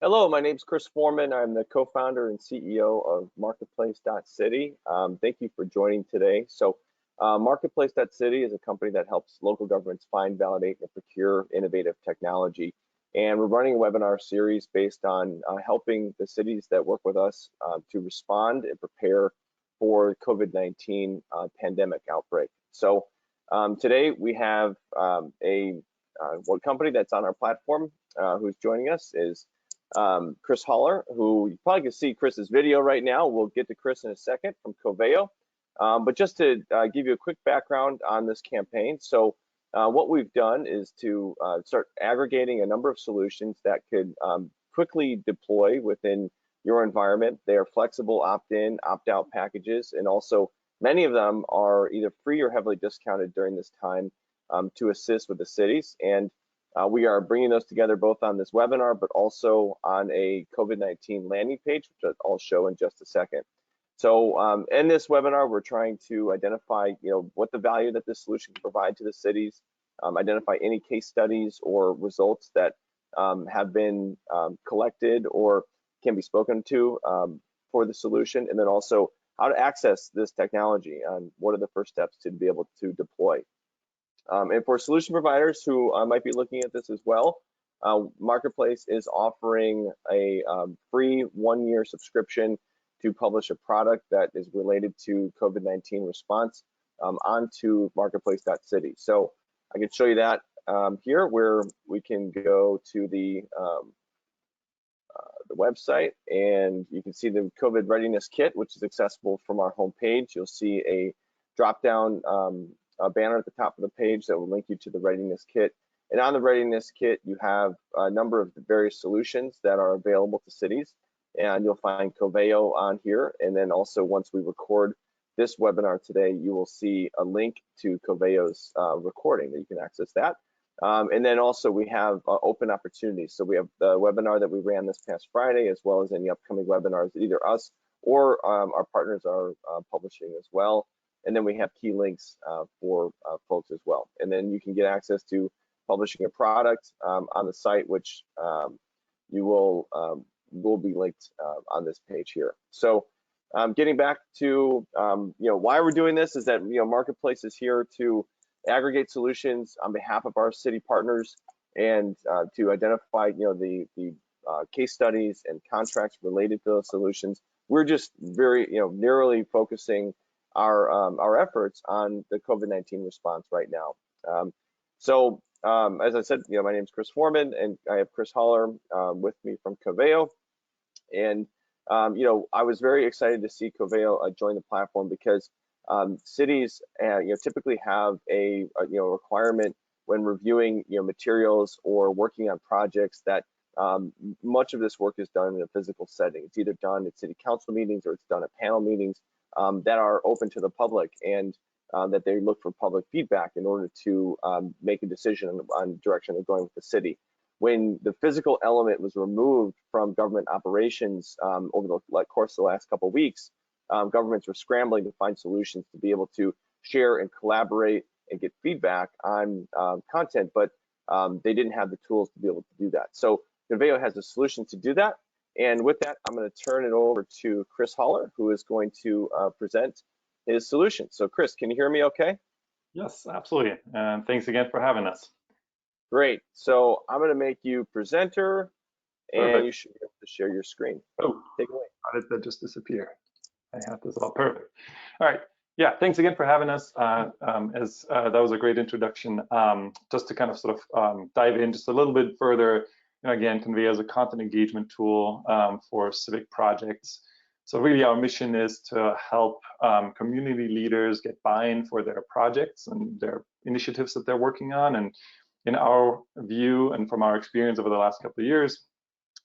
Hello, my name is Chris Foreman. I'm the co-founder and CEO of Marketplace.city. Thank you for joining today. Marketplace.city is a company that helps local governments find, validate, and procure innovative technology. And we're running a webinar series based on helping the cities that work with us to respond and prepare for COVID-19 pandemic outbreak. Today we have one company that's on our platform who's joining us is Chris Holler, who you probably can see Chris's video right now. We'll get to Chris in a second from Konveio. But just to give you a quick background on this campaign. What we've done is to start aggregating a number of solutions that could quickly deploy within your environment. They are flexible opt-in, opt-out packages, and also many of them are either free or heavily discounted during this time to assist with the cities. And we are bringing those together both on this webinar, but also on a COVID-19 landing page, which I'll show in just a second. In this webinar, we're trying to identify, what the value that this solution can provide to the cities, identify any case studies or results that have been collected or can be spoken to for the solution, and then also how to access this technology and what are the first steps to be able to deploy. And for solution providers who might be looking at this as well, Marketplace is offering a free 1-year subscription to publish a product that is related to COVID-19 response onto Marketplace.city. So I can show you that here, where we can go to the website, and you can see the COVID Readiness Kit, which is accessible from our homepage. You'll see a drop-down banner at the top of the page that will link you to the Readiness Kit. And on the Readiness Kit, you have a number of the various solutions that are available to cities, and you'll find Konveio on here. And then also, once we record this webinar today, you will see a link to Konveio's recording that you can access that. And then also we have open opportunities. So we have the webinar that we ran this past Friday, as well as any upcoming webinars that either us or our partners are publishing as well. And then we have key links for folks as well. And then you can get access to publishing a product on the site, which you will be linked on this page here. So getting back to why we're doing this is that Marketplace is here to aggregate solutions on behalf of our city partners and to identify the case studies and contracts related to those solutions. We're just very narrowly focusing our efforts on the COVID-19 response right now. As I said, my name is Chris Foreman, and I have Chris Holler with me from Konveio. And I was very excited to see Konveio join the platform because cities typically have a requirement when reviewing materials or working on projects that much of this work is done in a physical setting. It's either done at city council meetings or it's done at panel meetings that are open to the public, and that they look for public feedback in order to make a decision on direction they're going with the city. When the physical element was removed from government operations over the course of the last couple of weeks, governments were scrambling to find solutions to be able to share and collaborate and get feedback on content, but they didn't have the tools to be able to do that. So Konveio has a solution to do that. And with that, I'm going to turn it over to Chris Holler, who is going to present his solution. So Chris, can you hear me okay? Yes, absolutely. And thanks again for having us. Great. So I'm going to make you presenter, and perfect. You should be able to share your screen. Oh, take it away. How did that just disappear? I have this all perfect. All right. Yeah, thanks again for having us. That was a great introduction. Just to kind of sort of dive in just a little bit further. Again, Konveio is a content engagement tool for civic projects. So really our mission is to help community leaders get buy-in for their projects and their initiatives that they're working on. And in our view and from our experience over the last couple of years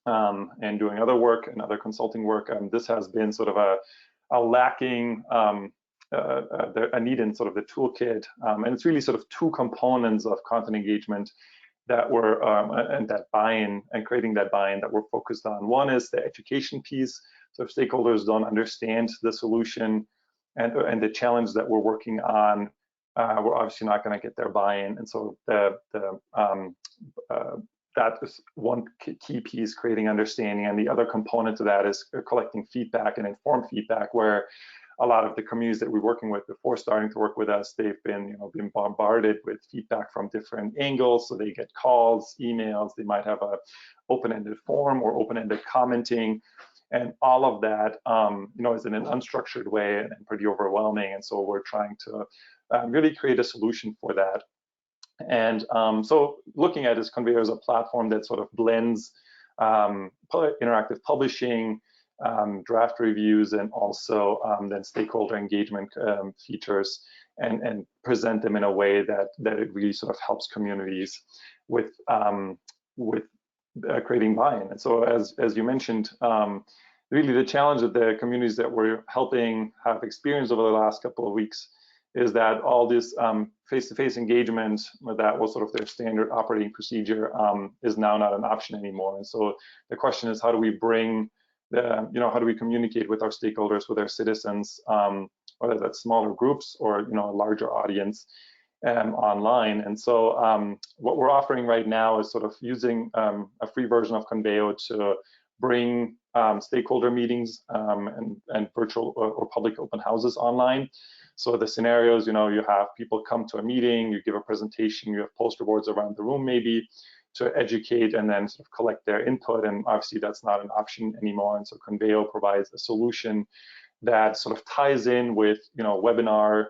and doing other work and other consulting work, this has been sort of a lacking, a need in sort of the toolkit. And it's really sort of two components of content engagement that were and that buy-in and creating that buy-in that we're focused on. One is the education piece. So if stakeholders don't understand the solution and the challenge that we're working on, we're obviously not going to get their buy-in. And so the that is one key piece, creating understanding, and the other component to that is collecting feedback and informed feedback, where a lot of the communities that we're working with before starting to work with us, they've been bombarded with feedback from different angles. So they get calls, emails, they might have a open-ended form or open-ended commenting, and all of that is in an unstructured way and pretty overwhelming. And so we're trying to really create a solution for that. And so looking at this, Konveio is a platform that sort of blends interactive publishing, draft reviews, and also then stakeholder engagement features, and present them in a way that it really sort of helps communities with creating buy-in. And so as you mentioned, really the challenge that the communities that we're helping have experienced over the last couple of weeks is that all this face-to-face engagement that was sort of their standard operating procedure is now not an option anymore. And so the question is, how do we bring how do we communicate with our stakeholders, with our citizens, whether that's smaller groups or a larger audience online. And so what we're offering right now is sort of using a free version of Konveio to bring stakeholder meetings and virtual or public open houses online. So the scenarios, you have people come to a meeting, you give a presentation, you have poster boards around the room maybe to educate and then sort of collect their input. And obviously that's not an option anymore. And so Konveio provides a solution that sort of ties in with webinar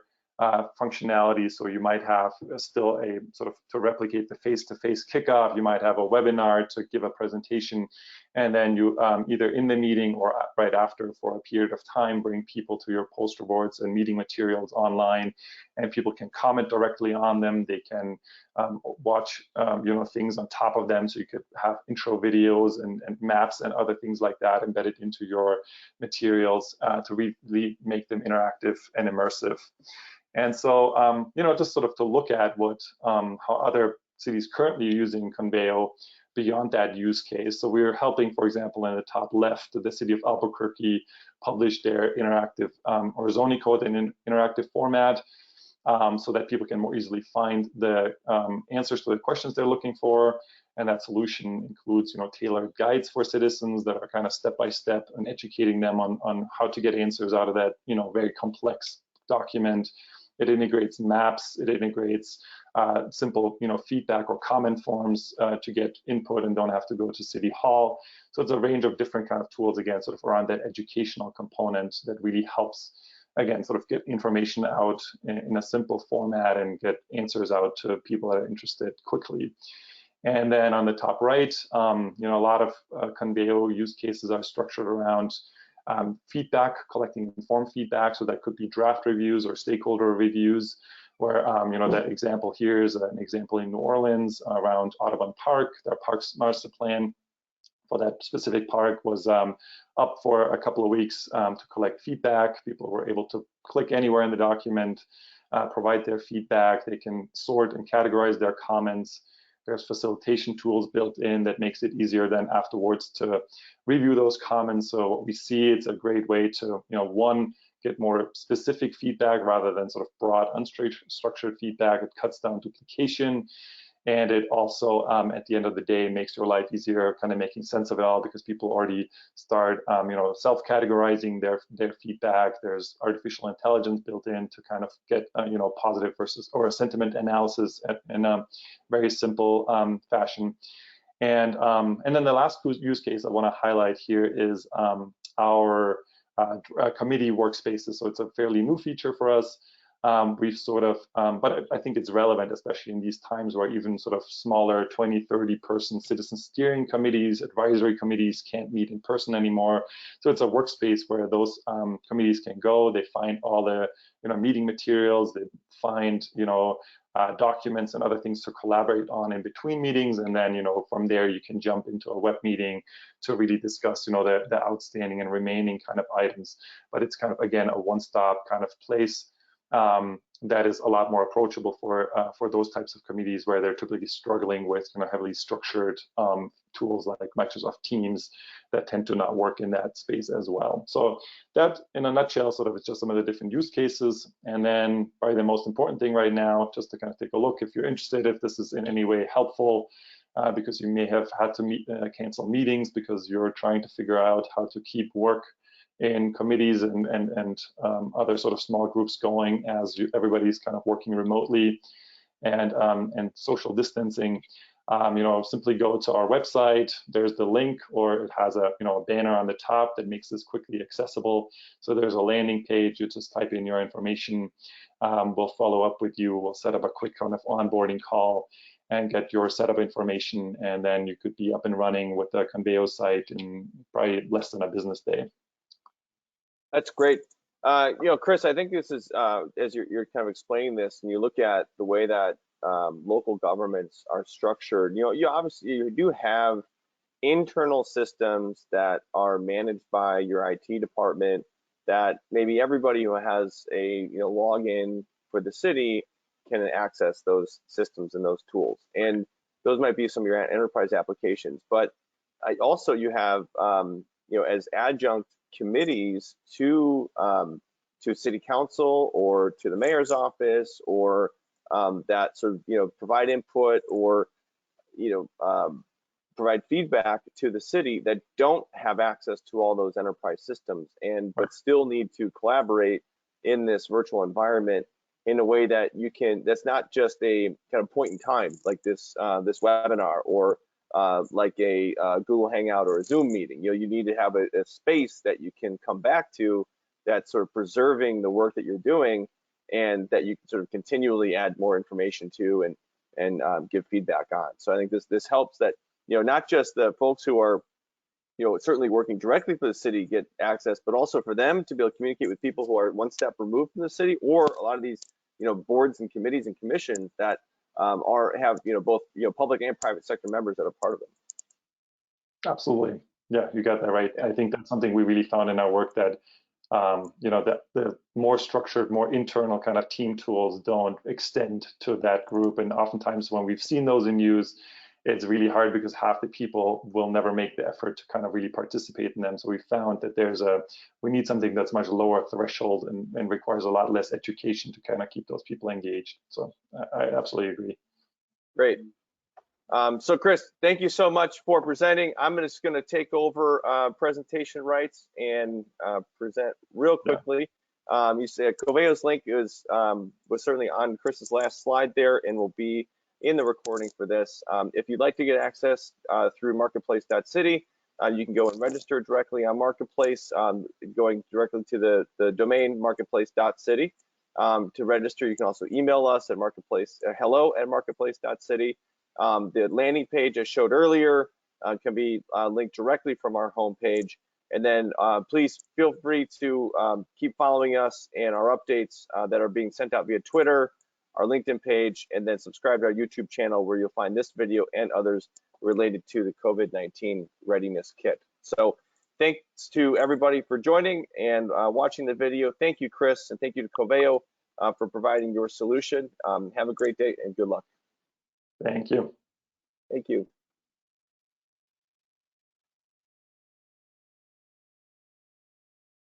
functionality. So you might have still a sort of, to replicate the face-to-face kickoff, you might have a webinar to give a presentation, and then you either in the meeting or right after for a period of time bring people to your poster boards and meeting materials online, and people can comment directly on them. They can watch things on top of them, so you could have intro videos and maps and other things like that embedded into your materials to really make them interactive and immersive. And so, just sort of to look at what how other cities currently are using Konveio beyond that use case. So we're helping, for example, in the top left, the city of Albuquerque publish their interactive or zoning code in an interactive format, so that people can more easily find the answers to the questions they're looking for. And that solution includes, tailored guides for citizens that are kind of step-by-step and educating them on how to get answers out of that, very complex document. It integrates maps, it integrates simple, feedback or comment forms to get input and don't have to go to City Hall. So it's a range of different kind of tools, again, sort of around that educational component that really helps, again, sort of get information out in a simple format and get answers out to people that are interested quickly. And then on the top right, a lot of Konveio use cases are structured around feedback, collecting informed feedback. So that could be draft reviews or stakeholder reviews, where that example here is an example in New Orleans around Audubon Park. Their parks master plan for that specific park was up for a couple of weeks to collect feedback. People were able to click anywhere in the document, provide their feedback. They can sort and categorize their comments. There's facilitation tools built in that makes it easier then afterwards to review those comments. So what we see, it's a great way to, one, get more specific feedback rather than sort of broad, unstructured feedback. It cuts down duplication. And it also, at the end of the day, makes your life easier, kind of making sense of it all, because people already start, self-categorizing their feedback. There's artificial intelligence built in to kind of get, positive versus or a sentiment analysis in a very simple fashion. And then the last use case I want to highlight here is our committee workspaces. So it's a fairly new feature for us. We've sort of, but I think it's relevant, especially in these times where even sort of smaller 20, 30 person citizen steering committees, advisory committees can't meet in person anymore. So it's a workspace where those committees can go. They find all the, meeting materials. They find, documents and other things to collaborate on in between meetings. And then, from there, you can jump into a web meeting to really discuss, the outstanding and remaining kind of items. But it's kind of, again, a one-stop kind of place that is a lot more approachable for those types of committees where they're typically struggling with heavily structured tools like Microsoft Teams that tend to not work in that space as well. So that, in a nutshell, sort of is just some of the different use cases. And then probably the most important thing right now, just to kind of take a look, if you're interested, if this is in any way helpful, because you may have had to cancel meetings because you're trying to figure out how to keep work in committees and other sort of small groups going as everybody's kind of working remotely and social distancing. Simply go to our website. There's the link, or it has a a banner on the top that makes this quickly accessible. So there's a landing page. You just type in your information. We'll follow up with you. We'll set up a quick kind of onboarding call and get your setup information, and then you could be up and running with the Konveio site in probably less than a business day. That's great. Chris, I think this is, as you're kind of explaining this, and you look at the way that local governments are structured, you obviously you do have internal systems that are managed by your IT department that maybe everybody who has a login for the city can access those systems and those tools. And those might be some of your enterprise applications. But also you have, as adjunct committees to city council or to the mayor's office, or that sort of provide input or provide feedback to the city that don't have access to all those enterprise systems but still need to collaborate in this virtual environment in a way that that's not just a kind of point in time like this webinar, or like a Google Hangout or a Zoom meeting. You need to have a space that you can come back to that's sort of preserving the work that you're doing, and that you can sort of continually add more information to and give feedback on. So I think this helps that not just the folks who are certainly working directly for the city get access, but also for them to be able to communicate with people who are one step removed from the city, or a lot of these boards and committees and commissions that have both public and private sector members that are part of them. Absolutely. Yeah, you got that right. I think that's something we really found in our work, that that the more structured, more internal kind of team tools don't extend to that group. And oftentimes when we've seen those in use, it's really hard because half the people will never make the effort to kind of really participate in them. So we found that we need something that's much lower threshold and requires a lot less education to kind of keep those people engaged. So I absolutely agree. Great. So Chris, thank you so much for presenting. I'm just going to take over presentation rights and present real quickly. You said Konveio's link was certainly on Chris's last slide there, and will be in the recording for this. If you'd like to get access through Marketplace.city, you can go and register directly on Marketplace, going directly to the domain Marketplace.city. To register, you can also email us at hello@marketplace.city. The landing page I showed earlier can be linked directly from our homepage. And then please feel free to keep following us and our updates that are being sent out via Twitter, our LinkedIn page, and then subscribe to our YouTube channel, where you'll find this video and others related to the COVID-19 Readiness Kit. So thanks to everybody for joining and watching the video. Thank you, Chris, and thank you to Konveio for providing your solution. Have a great day and good luck. Thank you. Thank you.